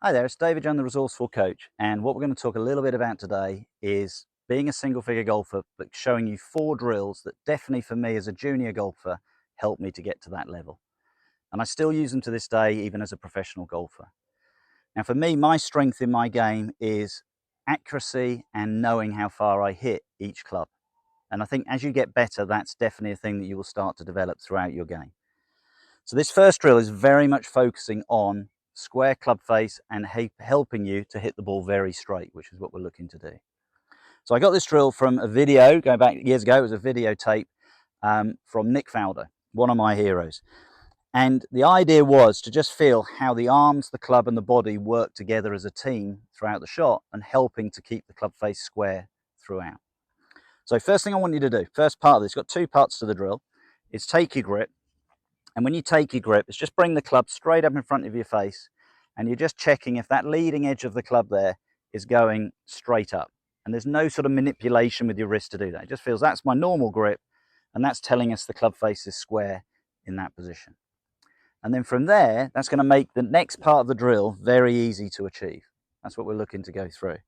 Hi there, it's David John, the Resourceful Coach, and what we're going to talk a little bit about today is being a single-figure golfer, but showing you 4 drills that definitely for me as a junior golfer helped me to get to that level. And I still use them to this day, even as a professional golfer. Now for me, my strength in my game is accuracy and knowing how far I hit each club. And I think as you get better, that's definitely a thing that you will start to develop throughout your game. So this first drill is very much focusing on square club face and helping you to hit the ball very straight, which is what we're looking to do. So I got this drill from a video, going back years ago. It was a videotape from Nick Faldo, one of my heroes. And the idea was to just feel how the arms, the club and the body work together as a team throughout the shot and helping to keep the club face square throughout. So first thing I want you to do, first part of this, got 2 parts to the drill, is take your grip. And when you take your grip, it's just bring the club straight up in front of your face, and you're just checking if that leading edge of the club there is going straight up. And there's no sort of manipulation with your wrist to do that. It just feels that's my normal grip, and that's telling us the club face is square in that position. And then from there, that's going to make the next part of the drill very easy to achieve. That's what we're looking to go through.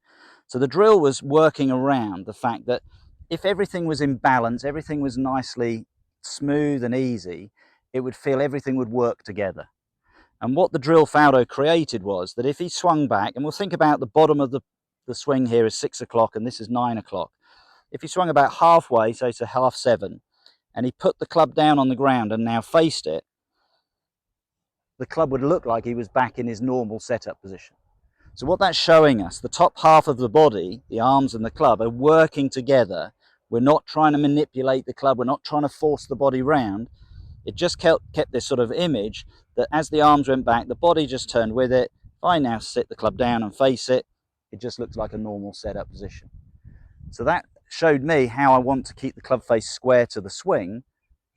So the drill was working around the fact that if everything was in balance, everything was nicely smooth and easy, it would feel everything would work together. And what the drill Faldo created was that if he swung back, and we'll think about the bottom of the swing here is 6 o'clock and this is 9 o'clock. If he swung about halfway, say to 7:30, and he put the club down on the ground and now faced it, the club would look like he was back in his normal setup position. So what that's showing us, the top half of the body, the arms and the club, are working together. We're not trying to manipulate the club. We're not trying to force the body round. It just kept this sort of image that as the arms went back, the body just turned with it. If I now sit the club down and face it, it just looks like a normal setup position. So that showed me how I want to keep the club face square to the swing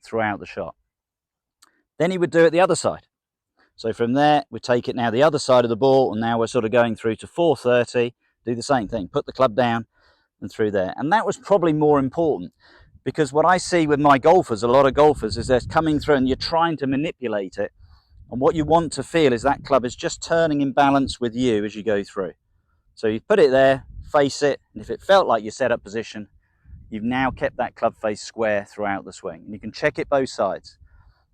throughout the shot. Then he would do it the other side. So from there, we take it now the other side of the ball, and now we're sort of going through to 4:30, do the same thing, put the club down and through there. And that was probably more important, because what I see with my golfers, a lot of golfers, is they're coming through and you're trying to manipulate it. And what you want to feel is that club is just turning in balance with you as you go through. So you put it there, face it, and if it felt like your setup position, you've now kept that club face square throughout the swing. And you can check it both sides.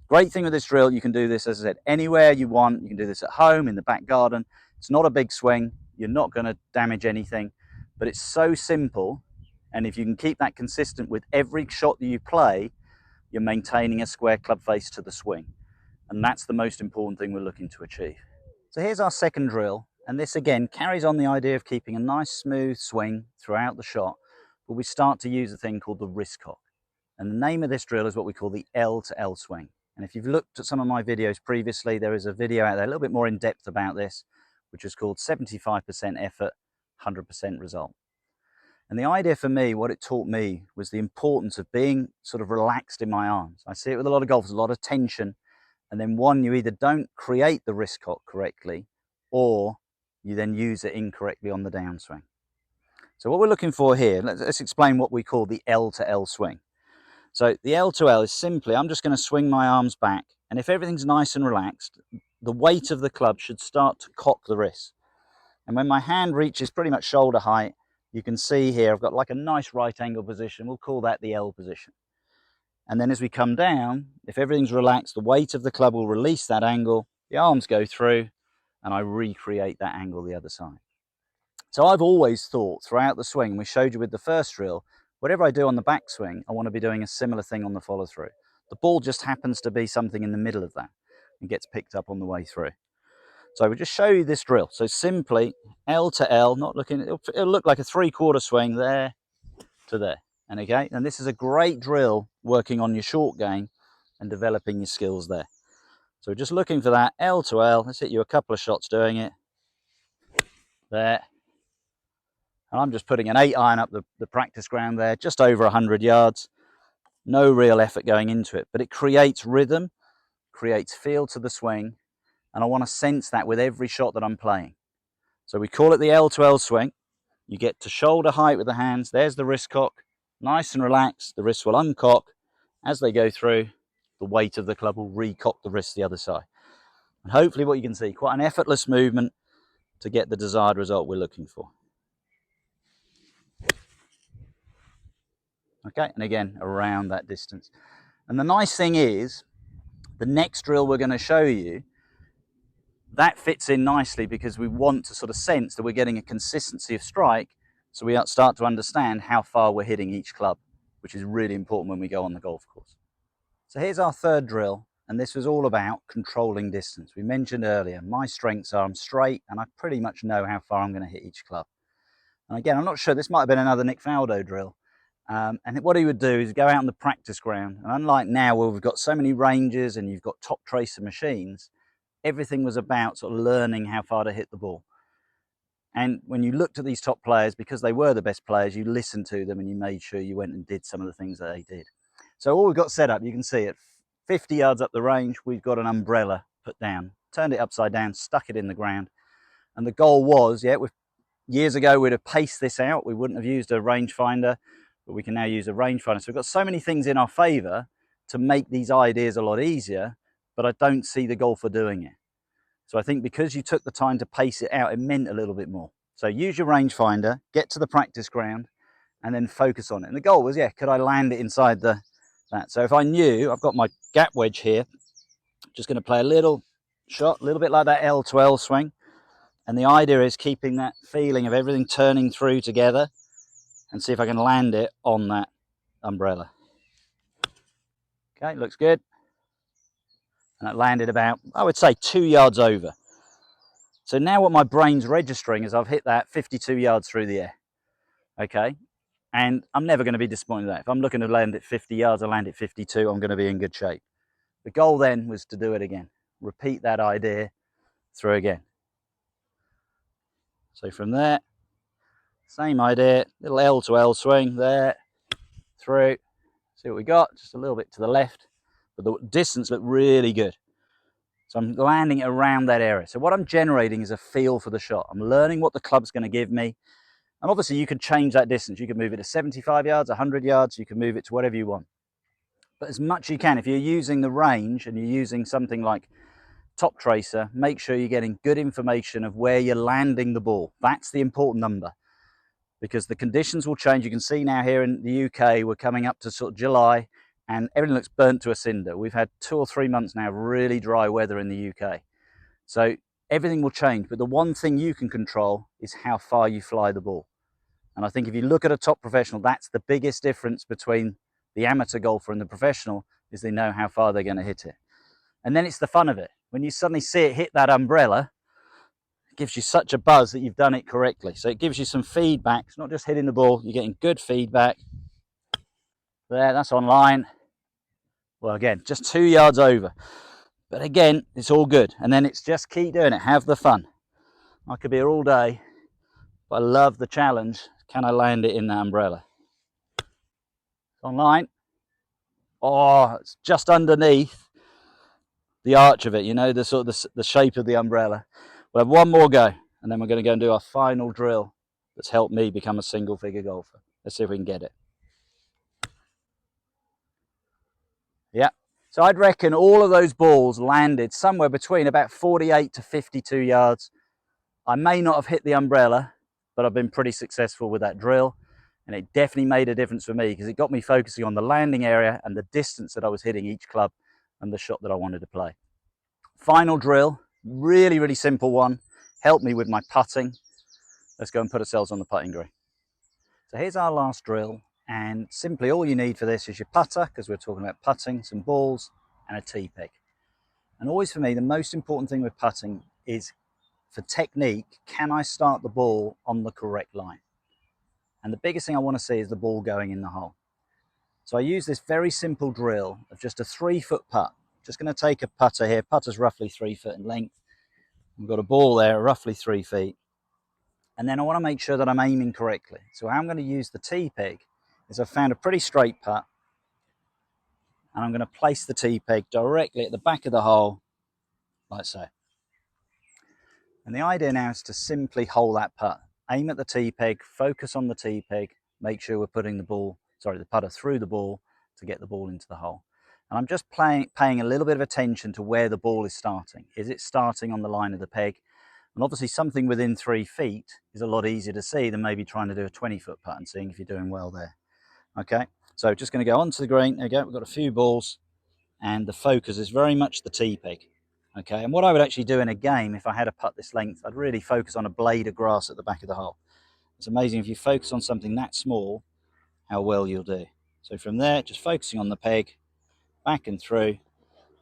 Great thing with this drill, you can do this, as I said, anywhere you want. You can do this at home, in the back garden. It's not a big swing. You're not going to damage anything, but it's so simple. And if you can keep that consistent with every shot that you play, you're maintaining a square club face to the swing. And that's the most important thing we're looking to achieve. So here's our second drill. And this again carries on the idea of keeping a nice smooth swing throughout the shot, but we start to use a thing called the wrist cock. And the name of this drill is what we call the L to L swing. And if you've looked at some of my videos previously, there is a video out there a little bit more in depth about this, which is called 75% effort, 100% result. And the idea for me, what it taught me, was the importance of being sort of relaxed in my arms. I see it with a lot of golfers, a lot of tension. And then one, you either don't create the wrist cock correctly, or you then use it incorrectly on the downswing. So what we're looking for here, let's explain what we call the L to L swing. So the L to L is simply, I'm just going to swing my arms back, and if everything's nice and relaxed, the weight of the club should start to cock the wrist. And when my hand reaches pretty much shoulder height, you can see here I've got like a nice right angle position. We'll call that the L position. And then as we come down, if everything's relaxed, the weight of the club will release that angle, the arms go through, and I recreate that angle the other side. So I've always thought throughout the swing, we showed you with the first drill, whatever I do on the backswing, I want to be doing a similar thing on the follow through. The ball just happens to be something in the middle of that and gets picked up on the way through. So we'll just show you this drill. So simply L to L, not looking, it'll look like a 3/4 swing there to there. And okay, and this is a great drill working on your short game and developing your skills there. So we're just looking for that L to L. Let's hit you a couple of shots doing it. There. And I'm just putting an 8-iron up the practice ground there, just over 100 yards. No real effort going into it, but it creates rhythm, creates feel to the swing, and I want to sense that with every shot that I'm playing. So we call it the L to L swing. You get to shoulder height with the hands. There's the wrist cock. Nice and relaxed. The wrists will uncock. As they go through, the weight of the club will recock the wrist the other side. And hopefully what you can see, quite an effortless movement, to get the desired result we're looking for. Okay, and again, around that distance. And the nice thing is, the next drill we're going to show you, that fits in nicely because we want to sort of sense that we're getting a consistency of strike, so we start to understand how far we're hitting each club, which is really important when we go on the golf course. So here's our third drill, and this was all about controlling distance. We mentioned earlier, my strengths are I'm straight and I pretty much know how far I'm going to hit each club. And again, I'm not sure, this might have been another Nick Faldo drill. And what he would do is go out on the practice ground, and unlike now where we've got so many ranges and you've got top tracer machines, everything was about sort of learning how far to hit the ball. And when you looked at these top players, because they were the best players, you listened to them and you made sure you went and did some of the things that they did. So all we've got set up, you can see at 50 yards up the range, we've got an umbrella put down, turned it upside down, stuck it in the ground. And the goal was, years ago we'd have paced this out, we wouldn't have used a rangefinder, but we can now use a rangefinder. So we've got so many things in our favour to make these ideas a lot easier, but I don't see the golfer doing it. So I think because you took the time to pace it out, it meant a little bit more. So use your rangefinder, get to the practice ground, and then focus on it. And the goal was, could I land it inside that? So if I knew, I've got my gap wedge here, just going to play a little shot, a little bit like that L to L swing. And the idea is keeping that feeling of everything turning through together and see if I can land it on that umbrella. Okay, looks good. And it landed about, I would say, 2 yards over. So now what my brain's registering is I've hit that 52 yards through the air. Okay, and I'm never going to be disappointed with that. If I'm looking to land at 50 yards, I land at 52, I'm going to be in good shape. The goal then was to do it again. Repeat that idea through again. So from there, same idea, little L to L swing there, through. See what we got, just a little bit to the left, but the distance looked really good. So I'm landing around that area. So what I'm generating is a feel for the shot. I'm learning what the club's going to give me. And obviously you could change that distance. You can move it to 75 yards, 100 yards, you can move it to whatever you want. But as much as you can, if you're using the range and you're using something like Top Tracer, make sure you're getting good information of where you're landing the ball. That's the important number, because the conditions will change. You can see now here in the UK, we're coming up to sort of July and everything looks burnt to a cinder. We've had 2 or 3 months now of really dry weather in the UK. So everything will change, but the one thing you can control is how far you fly the ball. And I think if you look at a top professional, that's the biggest difference between the amateur golfer and the professional, is they know how far they're going to hit it. And then it's the fun of it. When you suddenly see it hit that umbrella, it gives you such a buzz that you've done it correctly. So it gives you some feedback. It's not just hitting the ball, you're getting good feedback. There, that's online. Well, again, just 2 yards over. But again, it's all good. And then it's just keep doing it, have the fun. I could be here all day, but I love the challenge. Can I land it in the umbrella? Online. Oh, it's just underneath the arch of it, you know, the sort of the shape of the umbrella. We'll have one more go, and then we're going to go and do our final drill that's helped me become a single figure golfer. Let's see if we can get it. Yeah. So I'd reckon all of those balls landed somewhere between about 48 to 52 yards. I may not have hit the umbrella, but I've been pretty successful with that drill. And it definitely made a difference for me because it got me focusing on the landing area and the distance that I was hitting each club and the shot that I wanted to play. Final drill, really, really simple one. Helped me with my putting. Let's go and put ourselves on the putting green. So here's our last drill. And simply all you need for this is your putter, because we're talking about putting, some balls and a tee peg. And always for me, the most important thing with putting is, for technique, can I start the ball on the correct line? And the biggest thing I want to see is the ball going in the hole. So I use this very simple drill of just a 3-foot putt. Just going to take a putter here. Putter's roughly 3 foot in length. We've got a ball there, roughly 3 feet. And then I want to make sure that I'm aiming correctly. So how I'm going to use the tee peg is I've found a pretty straight putt. And I'm going to place the tee peg directly at the back of the hole, like so. And the idea now is to simply hold that putt. Aim at the tee peg, focus on the tee peg, make sure we're putting the putter through the ball to get the ball into the hole. And I'm just paying a little bit of attention to where the ball is starting. Is it starting on the line of the peg? And obviously something within 3 feet is a lot easier to see than maybe trying to do a 20-foot putt and seeing if you're doing well there. Okay, so just going to go onto the green. There we go, we've got a few balls, and the focus is very much the tee peg. Okay, and what I would actually do in a game, if I had a putt this length, I'd really focus on a blade of grass at the back of the hole. It's amazing if you focus on something that small, how well you'll do. So from there, just focusing on the peg, back and through,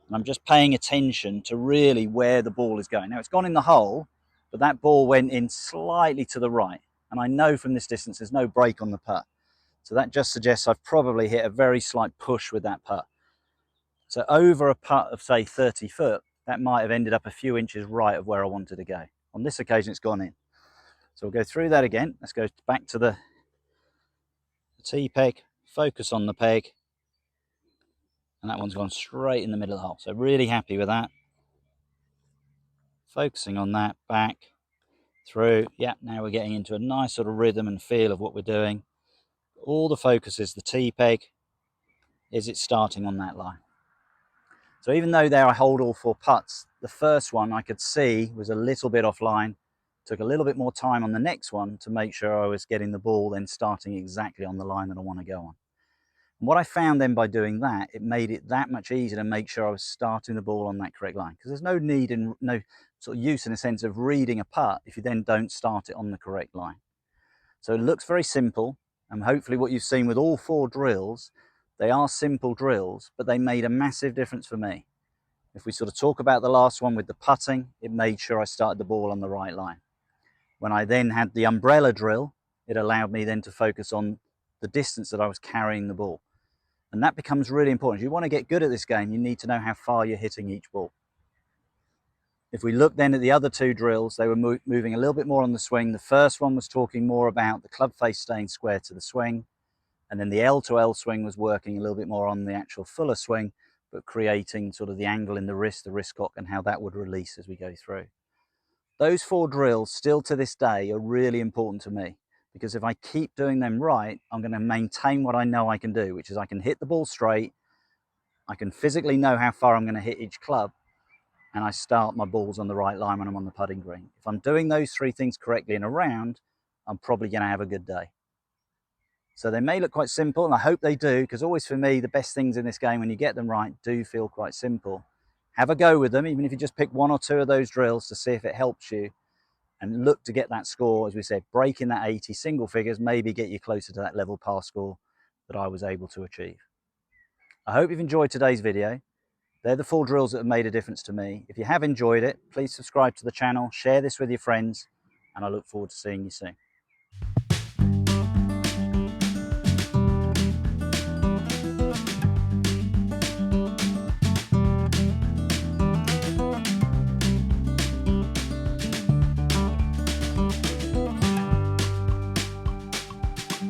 and I'm just paying attention to really where the ball is going. Now it's gone in the hole, but that ball went in slightly to the right, and I know from this distance there's no break on the putt. So that just suggests I've probably hit a very slight push with that putt. So over a putt of, say, 30 foot, that might have ended up a few inches right of where I wanted to go. On this occasion, it's gone in. So we'll go through that again. Let's go back to the tee peg, focus on the peg, and that one's gone straight in the middle of the hole. So really happy with that. Focusing on that, back, through. Yeah, now we're getting into a nice sort of rhythm and feel of what we're doing. All the focus is the tee peg. Is it starting on that line? So even though there I hold all 4 putts, the first one I could see was a little bit offline. Took a little bit more time on the next one to make sure I was getting the ball then starting exactly on the line that I want to go on. And what I found then by doing that, it made it that much easier to make sure I was starting the ball on that correct line. Because there's no need and no sort of use in a sense of reading a putt if you then don't start it on the correct line. So it looks very simple, and hopefully what you've seen with all 4 drills, they are simple drills, but they made a massive difference for me. If we sort of talk about the last one with the putting, it made sure I started the ball on the right line. When I then had the umbrella drill, it allowed me then to focus on the distance that I was carrying the ball. And that becomes really important. If you want to get good at this game, you need to know how far you're hitting each ball. If we look then at the other 2 drills, they were moving a little bit more on the swing. The first one was talking more about the club face staying square to the swing. And then the L to L swing was working a little bit more on the actual fuller swing, but creating sort of the angle in the wrist cock, and how that would release as we go through. Those 4 drills still to this day are really important to me, because if I keep doing them right, I'm going to maintain what I know I can do, which is I can hit the ball straight, I can physically know how far I'm going to hit each club, and I start my balls on the right line when I'm on the putting green. If I'm doing those 3 things correctly in a round, I'm probably going to have a good day. So they may look quite simple, and I hope they do, because always for me, the best things in this game, when you get them right, do feel quite simple. Have a go with them, even if you just pick 1 or 2 of those drills to see if it helps you, and look to get that score, as we said, breaking that 80 single figures, maybe get you closer to that level par score that I was able to achieve. I hope you've enjoyed today's video. They're the 4 drills that have made a difference to me. If you have enjoyed it, please subscribe to the channel, share this with your friends, and I look forward to seeing you soon.